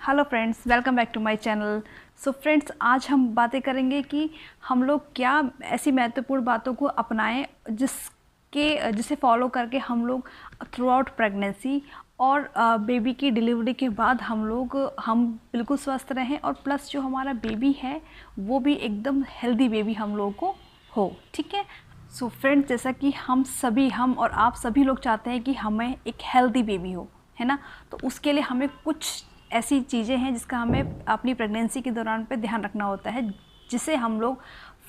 Hello friends, welcome back to my channel. So friends, आज हम बातें करेंगे कि हम लोग क्या ऐसी महत्वपूर्ण बातों को अपनाएं जिसे फॉलो करके हम लोग थ्रू आउट प्रेगनेंसी और बेबी की डिलीवरी के बाद हम बिल्कुल स्वस्थ रहें और प्लस जो हमारा बेबी है वो भी एकदम हेल्दी बेबी हम लोगों को हो। ठीक है। सो फ्रेंड्स, जैसा कि हम और आप सभी लोग चाहते हैं कि हमें एक हेल्दी बेबी हो, है ना। तो उसके लिए हमें कुछ ऐसी चीज़ें हैं जिसका हमें अपनी प्रेगनेंसी के दौरान पे ध्यान रखना होता है, जिसे हम लोग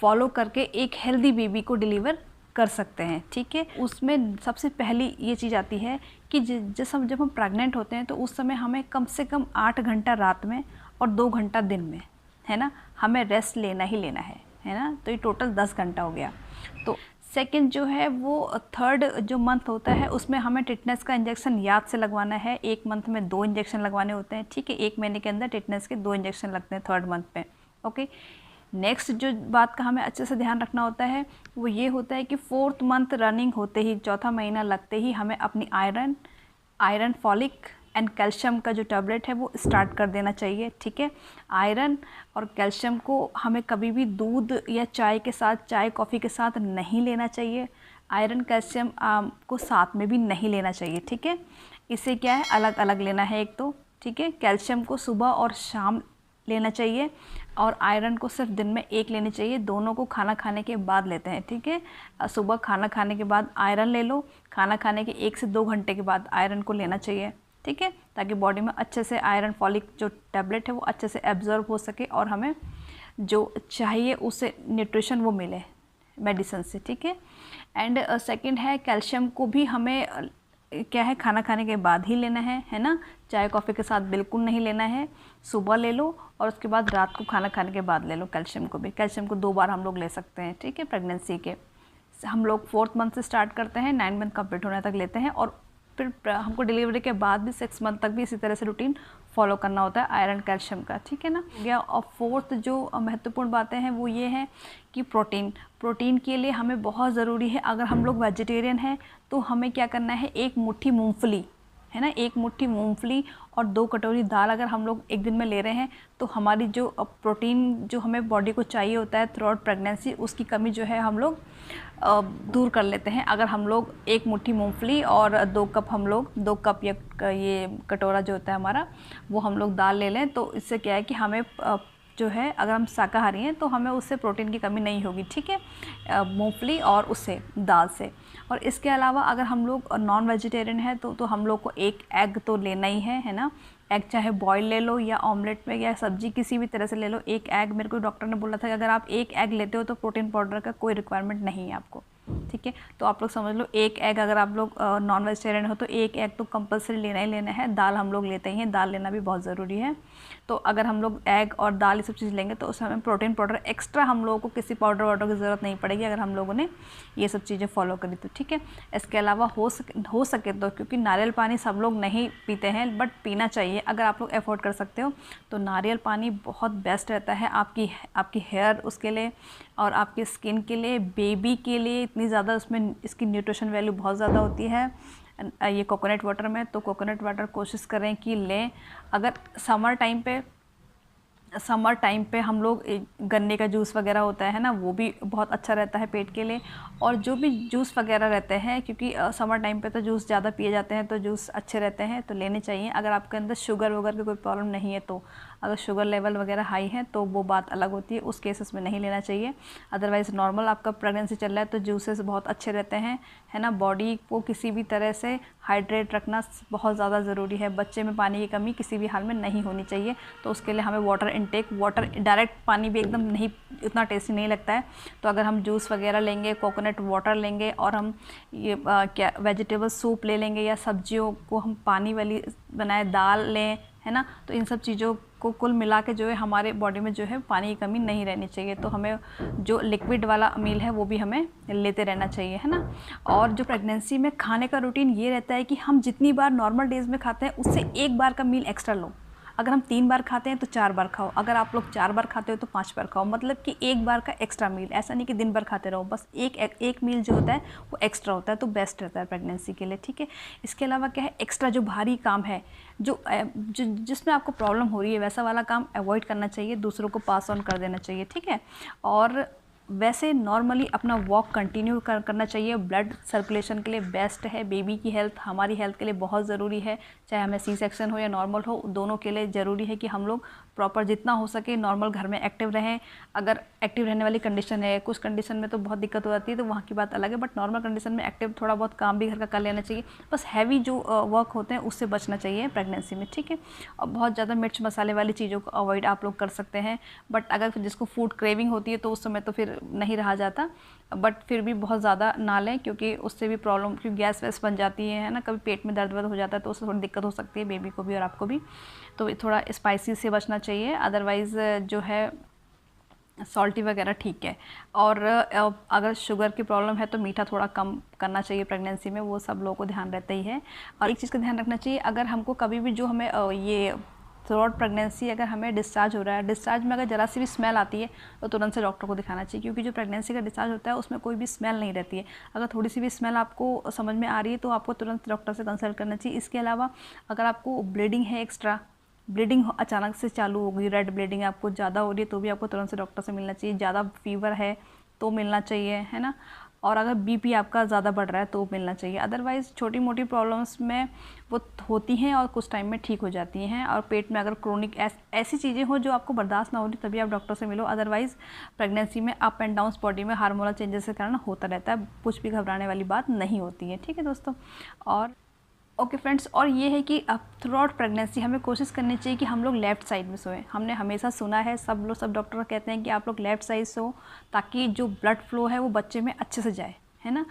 फॉलो करके एक हेल्दी बेबी को डिलीवर कर सकते हैं। ठीक है। उसमें सबसे पहली ये चीज़ आती है कि जब हम प्रेग्नेंट होते हैं तो उस समय हमें कम से कम 8 घंटा रात में और 2 घंटा दिन में, है ना, हमें रेस्ट लेना ही लेना है ना। तो ये टोटल 10 घंटा हो गया। तो सेकंड जो है वो थर्ड जो मंथ होता है उसमें हमें टिटनेस का इंजेक्शन याद से लगवाना है। एक मंथ में 2 इंजेक्शन लगवाने होते हैं। ठीक है। 1 महीने के अंदर टिटनेस के 2 इंजेक्शन लगते हैं थर्ड मंथ पे। ओके। नेक्स्ट जो बात का हमें अच्छे से ध्यान रखना होता है वो ये होता है कि 4th मंथ रनिंग होते ही, चौथा महीना लगते ही हमें अपनी आयरन फॉलिक एंड कैल्शियम का जो टैबलेट है वो स्टार्ट कर देना चाहिए। ठीक है। आयरन और कैल्शियम को हमें कभी भी दूध या चाय कॉफ़ी के साथ नहीं लेना चाहिए। आयरन कैल्शियम को साथ में भी नहीं लेना चाहिए। ठीक है। इसे क्या है, अलग अलग लेना है एक तो। ठीक है। कैल्शियम को सुबह और शाम लेना चाहिए और आयरन को सिर्फ दिन में 1 लेनी चाहिए। दोनों को खाना खाने के बाद लेते हैं। ठीक है। सुबह खाना खाने के बाद आयरन ले लो, खाना खाने के 1 से 2 घंटे के बाद आयरन को लेना चाहिए। ठीक है। ताकि बॉडी में अच्छे से आयरन फॉलिक जो टैबलेट है वो अच्छे से एब्जॉर्ब हो सके और हमें जो चाहिए उससे न्यूट्रिशन वो मिले मेडिसिन से। ठीक है। एंड सेकंड है, कैल्शियम को भी हमें क्या है, खाना खाने के बाद ही लेना है ना। चाय कॉफ़ी के साथ बिल्कुल नहीं लेना है। सुबह ले लो और उसके बाद रात को खाना खाने के बाद ले लो। कैल्शियम को 2 बार हम लोग ले सकते हैं। ठीक है। प्रेगनेंसी के हम लोग 4th मंथ से स्टार्ट करते हैं, 9 मंथ कंप्लीट होने तक लेते हैं और फिर हमको डिलीवरी के बाद भी 6 मंथ तक भी इसी तरह से रूटीन फॉलो करना होता है आयरन कैल्शियम का। ठीक है ना। गया। और 4th जो महत्वपूर्ण बातें हैं वो ये हैं कि प्रोटीन के लिए हमें बहुत ज़रूरी है, अगर हम लोग वेजिटेरियन हैं तो हमें क्या करना है, 1 मुट्ठी मूंगफली, है ना, 1 मुट्ठी मूंगफली और 2 कटोरी दाल अगर हम लोग एक दिन में ले रहे हैं तो हमारी जो प्रोटीन जो हमें बॉडी को चाहिए होता है थ्रू आउट प्रेगनेंसी, उसकी कमी जो है हम लोग दूर कर लेते हैं। अगर हम लोग 1 मुट्ठी मूंगफली और 2 कप या ये कटोरा जो होता है हमारा वो हम लोग दाल ले लें तो इससे क्या है कि हमें जो है, अगर हम शाकाहारी हैं तो हमें उससे प्रोटीन की कमी नहीं होगी। ठीक है। मूंगफली और उससे दाल से। और इसके अलावा अगर हम लोग नॉन वेजिटेरियन है तो हम लोग को 1 एग तो लेना ही है ना। एग चाहे बॉयल ले लो या ऑमलेट में या सब्जी किसी भी तरह से ले लो। 1 एग, मेरे को डॉक्टर ने बोला था कि अगर आप 1 एग लेते हो तो प्रोटीन पाउडर का कोई रिक्वायरमेंट नहीं है आपको। ठीक है। तो आप लोग समझ लो 1 एग, अगर आप लोग नॉन वेजिटेरियन हो तो 1 एग तो कंपलसरी लेना ही लेना है। दाल हम लोग लेते ही हैं, दाल लेना भी बहुत ज़रूरी है। तो अगर हम लोग एग और दाल ये सब चीज़ लेंगे तो उसमें हमें प्रोटीन पाउडर एक्स्ट्रा, हम लोगों को किसी पाउडर की ज़रूरत नहीं पड़ेगी अगर हम लोगों ने ये सब चीज़ें फॉलो करी तो। ठीक है। इसके अलावा हो सके तो, क्योंकि नारियल पानी सब लोग नहीं पीते हैं बट पीना चाहिए, अगर आप लोग अफोर्ड कर सकते हो तो नारियल पानी बहुत बेस्ट रहता है आपकी हेयर उसके लिए और आपकी स्किन के लिए, बेबी के लिए इतनी ज़्यादा उसमें इसकी न्यूट्रिशन वैल्यू बहुत ज़्यादा होती है ये कोकोनट वाटर में। तो कोकोनट वाटर कोशिश करें कि लें। अगर समर टाइम पे हम लोग गन्ने का जूस वगैरह होता है ना, वो भी बहुत अच्छा रहता है पेट के लिए। और जो भी जूस वगैरह रहते हैं, क्योंकि समर टाइम पे तो जूस ज़्यादा पिए जाते हैं तो जूस अच्छे रहते हैं तो लेने चाहिए। अगर आपके अंदर शुगर वगैरह की कोई प्रॉब्लम नहीं है तो, अगर शुगर लेवल वगैरह हाई है तो वो बात अलग होती है, उस केसेस में नहीं लेना चाहिए। अदरवाइज़ नॉर्मल आपका प्रेगनेंसी चल रहा है तो जूसेस बहुत अच्छे रहते हैं, है ना। बॉडी को किसी भी तरह से हाइड्रेट रखना बहुत ज़्यादा ज़रूरी है। बच्चे में पानी की कमी किसी भी हाल में नहीं होनी चाहिए, तो उसके लिए हमें वाटर डायरेक्ट पानी भी एकदम नहीं, उतना टेस्टी नहीं लगता है। तो अगर हम जूस वगैरह लेंगे, कोकोनट वाटर लेंगे और हम ये क्या वेजिटेबल सूप ले लेंगे या सब्जियों को हम पानी वाली बनाए दाल लें, है ना, तो इन सब चीज़ों को कुल मिला के जो है हमारे बॉडी में जो है पानी की कमी नहीं रहनी चाहिए। तो हमें जो लिक्विड वाला मील है वो भी हमें लेते रहना चाहिए, है ना। और जो प्रेगनेंसी में खाने का रूटीन ये रहता है कि हम जितनी बार नॉर्मल डेज़ में खाते हैं उससे 1 बार का मील एक्स्ट्रा लो। अगर हम 3 बार खाते हैं तो 4 बार खाओ, अगर आप लोग 4 बार खाते हो तो 5 बार खाओ, मतलब कि 1 बार का एक्स्ट्रा मील। ऐसा नहीं कि दिन भर खाते रहो, बस एक मील जो होता है वो एक्स्ट्रा होता है, तो बेस्ट रहता है प्रेगनेंसी के लिए, ठीक है। इसके अलावा क्या है, एक्स्ट्रा जो भारी काम है, जिसमें आपको प्रॉब्लम हो रही है, वैसा वाला काम अवॉइड करना चाहिए, दूसरों को पास ऑन कर देना चाहिए, ठीक है। और वैसे नॉर्मली अपना वॉक कंटिन्यू करना चाहिए, ब्लड सर्कुलेशन के लिए बेस्ट है। बेबी की हेल्थ हमारी हेल्थ के लिए बहुत ज़रूरी है, चाहे हमें सी सेक्शन हो या नॉर्मल हो, दोनों के लिए ज़रूरी है कि हम लोग प्रॉपर जितना हो सके नॉर्मल घर में एक्टिव रहें। अगर एक्टिव रहने वाली कंडीशन है, कुछ कंडीशन में तो बहुत दिक्कत हो जाती है तो वहाँ की बात अलग है, बट नॉर्मल कंडीशन में एक्टिव थोड़ा बहुत काम भी घर का कर लेना चाहिए। बस हैवी जो वर्क होते हैं उससे बचना चाहिए प्रेगनेंसी में, ठीक है। और बहुत ज़्यादा मिर्च मसाले वाली चीज़ों को अवॉइड आप लोग कर सकते हैं, बट अगर जिसको फूड क्रेविंग होती है तो उस समय तो फिर नहीं रहा जाता, बट फिर भी बहुत ज़्यादा ना लें, क्योंकि उससे भी प्रॉब्लम, क्योंकि गैस वैस बन जाती है ना, कभी पेट में दर्द वर्द हो जाता है तो उससे थोड़ी दिक्कत हो सकती है बेबी को भी और आपको भी। तो थोड़ा स्पाइसी से बचना चाहिए, अदरवाइज़ जो है सॉल्टी वगैरह ठीक है। और अगर शुगर की प्रॉब्लम है तो मीठा थोड़ा कम करना चाहिए प्रेगनेंसी में, वो सब लोगों को ध्यान रहता ही है। और एक चीज़ का ध्यान रखना चाहिए, अगर हमको कभी भी जो हमें ये थ्रू आउट प्रेगनेंसी अगर हमें डिस्चार्ज हो रहा है, डिस्चार्ज में अगर ज़रा सी भी स्मेल आती है तो तुरंत से डॉक्टर को दिखाना चाहिए, क्योंकि जो प्रेगनेंसी का डिस्चार्ज होता है उसमें कोई भी स्मेल नहीं रहती है। अगर थोड़ी सी भी स्मेल आपको समझ में आ रही है तो आपको तुरंत डॉक्टर से कंसल्ट करना चाहिए। इसके अलावा अगर आपको ब्लीडिंग है, एक्स्ट्रा ब्लीडिंग अचानक से चालू हो गई, रेड ब्लीडिंग आपको ज़्यादा हो रही है तो भी आपको तुरंत से डॉक्टर से मिलना चाहिए। ज़्यादा फीवर है तो मिलना चाहिए, है ना। और अगर बीपी आपका ज़्यादा बढ़ रहा है तो मिलना चाहिए। अदरवाइज़ छोटी मोटी प्रॉब्लम्स में वो होती हैं और कुछ टाइम में ठीक हो जाती हैं। और पेट में अगर क्रोनिक ऐसी चीज़ें हो जो आपको बर्दाश्त ना हो रही तभी आप डॉक्टर से मिलो। अदरवाइज़ प्रेगनेंसी में अप एंड डाउन्स बॉडी में हार्मोनल चेंजेस के कारण होता रहता है, कुछ भी घबराने वाली बात नहीं होती है, ठीक है दोस्तों। और ओके फ्रेंड्स, और ये है कि अब थ्रू आउट प्रेगनेंसी हमें कोशिश करनी चाहिए कि हम लोग लेफ़्ट साइड में सोएं। हमने हमेशा सुना है, सब डॉक्टर कहते हैं कि आप लोग लेफ़्ट साइड सो, ताकि जो ब्लड फ्लो है वो बच्चे में अच्छे से जाए, है ना।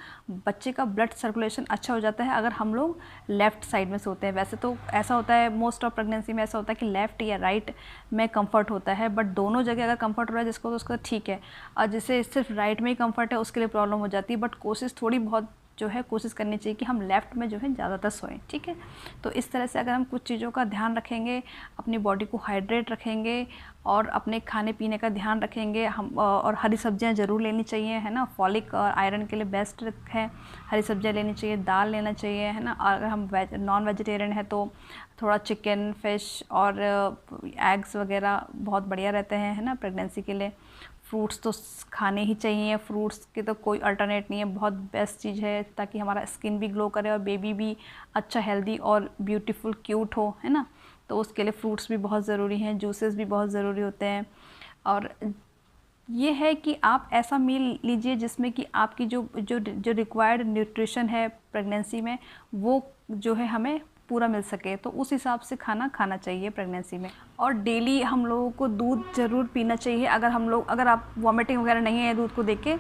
बच्चे का ब्लड सर्कुलेशन अच्छा हो जाता है अगर हम लोग लेफ़्ट साइड में सोते हैं। वैसे तो ऐसा होता है मोस्ट ऑफ प्रेगनेंसी में ऐसा होता है कि लेफ़्ट या राइट में कंफर्ट होता है, बट दोनों जगह अगर कंफर्ट हो रहा है जिसको तो उसका ठीक है, और जिसे सिर्फ राइट में ही कंफर्ट है उसके लिए प्रॉब्लम हो जाती है। बट कोशिश थोड़ी बहुत जो है कोशिश करनी चाहिए कि हम लेफ़्ट में जो है ज़्यादातर सोएं, ठीक है। तो इस तरह से अगर हम कुछ चीज़ों का ध्यान रखेंगे, अपनी बॉडी को हाइड्रेट रखेंगे और अपने खाने पीने का ध्यान रखेंगे हम, और हरी सब्जियां ज़रूर लेनी चाहिए, है ना। फॉलिक और आयरन के लिए बेस्ट है, हरी सब्जियां लेनी चाहिए, दाल लेना चाहिए, है ना। और अगर हम नॉन वेजिटेरियन है तो थोड़ा चिकन, फिश और एग्स वगैरह बहुत बढ़िया रहते हैं, है ना, प्रेगनेंसी के लिए। फ्रूट्स तो खाने ही चाहिए, फ्रूट्स के तो कोई अल्टरनेट नहीं है, बहुत बेस्ट चीज़ है, ताकि हमारा स्किन भी ग्लो करे और बेबी भी अच्छा हेल्दी और ब्यूटीफुल क्यूट हो, है ना। तो उसके लिए फ्रूट्स भी बहुत ज़रूरी हैं, जूसेस भी बहुत ज़रूरी होते हैं। और ये है कि आप ऐसा मील लीजिए जिसमें कि आपकी जो जो जो रिक्वायर्ड न्यूट्रिशन है प्रेगनेंसी में वो जो है हमें पूरा मिल सके, तो उस हिसाब से खाना खाना चाहिए प्रेगनेंसी में। और डेली हम लोगों को दूध ज़रूर पीना चाहिए। अगर आप वॉमिटिंग वगैरह नहीं है दूध को देख के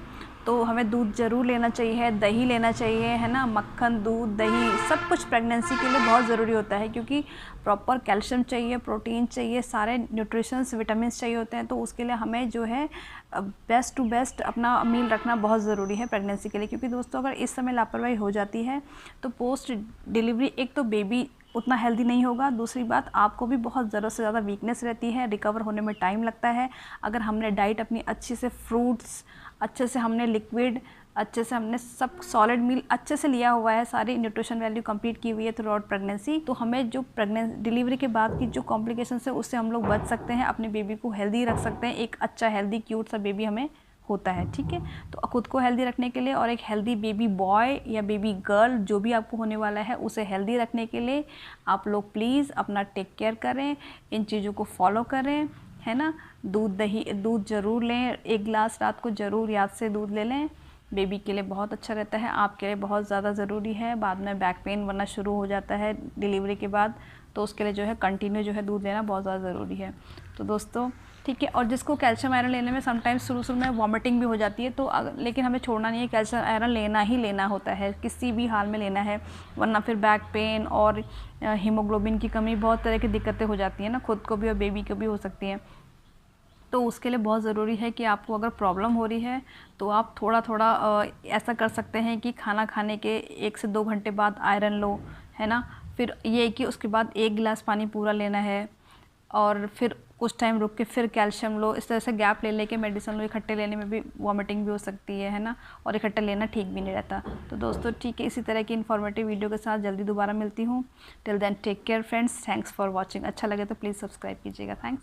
तो हमें दूध ज़रूर लेना चाहिए, दही लेना चाहिए, है ना। मक्खन, दूध, दही सब कुछ प्रेगनेंसी के लिए बहुत ज़रूरी होता है, क्योंकि प्रॉपर कैल्शियम चाहिए, प्रोटीन चाहिए, सारे न्यूट्रिशंस, विटामिन्स चाहिए होते हैं। तो उसके लिए हमें जो है बेस्ट टू बेस्ट अपना मील रखना बहुत ज़रूरी है प्रेगनेंसी के लिए। क्योंकि दोस्तों अगर इस समय लापरवाही हो जाती है तो पोस्ट डिलीवरी एक तो बेबी उतना हेल्दी नहीं होगा, दूसरी बात आपको भी बहुत ज़रूरत से ज़्यादा वीकनेस रहती है, रिकवर होने में टाइम लगता है। अगर हमने डाइट अपनी अच्छे से, फ्रूट्स अच्छे से, हमने लिक्विड अच्छे से, हमने सब सॉलिड मील अच्छे से लिया हुआ है, सारी न्यूट्रिशन वैल्यू कंप्लीट की हुई है थ्रू आउट प्रेगनेंसी, तो हमें जो डिलीवरी के बाद की जो कॉम्प्लिकेशंस है उससे हम लोग बच सकते हैं, अपने बेबी को हेल्दी रख सकते हैं। एक अच्छा हेल्दी क्यूट सा बेबी हमें होता है, ठीक है। तो खुद को हेल्दी रखने के लिए और एक हेल्दी बेबी बॉय या बेबी गर्ल जो भी आपको होने वाला है उसे हेल्दी रखने के लिए आप लोग प्लीज़ अपना टेक केयर करें, इन चीज़ों को फॉलो करें, है ना। दूध ज़रूर लें, 1 गिलास रात को ज़रूर याद से दूध ले लें, बेबी के लिए बहुत अच्छा रहता है, आपके लिए बहुत ज़्यादा ज़रूरी है। बाद में बैक पेन बनना शुरू हो जाता है डिलीवरी के बाद, तो उसके लिए जो है कंटिन्यू जो है दूध लेना बहुत ज़्यादा ज़रूरी है। तो दोस्तों ठीक है। और जिसको कैल्शियम आयरन लेने में समटाइम्स शुरू में वॉमिटिंग भी हो जाती है, तो लेकिन हमें छोड़ना नहीं है, कैल्शियम आयरन लेना ही लेना होता है, किसी भी हाल में लेना है, वरना फिर बैक पेन और हीमोग्लोबिन की कमी, बहुत तरह की दिक्कतें हो जाती हैं ना, खुद को भी और बेबी को भी हो सकती हैं। तो उसके लिए बहुत ज़रूरी है कि आपको अगर प्रॉब्लम हो रही है तो आप थोड़ा थोड़ा ऐसा कर सकते हैं कि खाना खाने के 1 से 2 घंटे बाद आयरन लो, है ना। फिर ये कि उसके बाद 1 गिलास पानी पूरा लेना है, और फिर कुछ टाइम रुक के फिर कैल्शियम लो। इस तरह से गैप ले लेके मेडिसिन लो। इकट्ठे लेने में भी वॉमिटिंग भी हो सकती है ना, और इकट्ठे लेना ठीक भी नहीं रहता। तो दोस्तों ठीक है, इसी तरह की इन्फॉर्मेटिव वीडियो के साथ जल्दी दोबारा मिलती हूँ। Till then take care friends, thanks for watching. अच्छा लगे तो प्लीज़ सब्सक्राइब कीजिएगा। थैंक्स।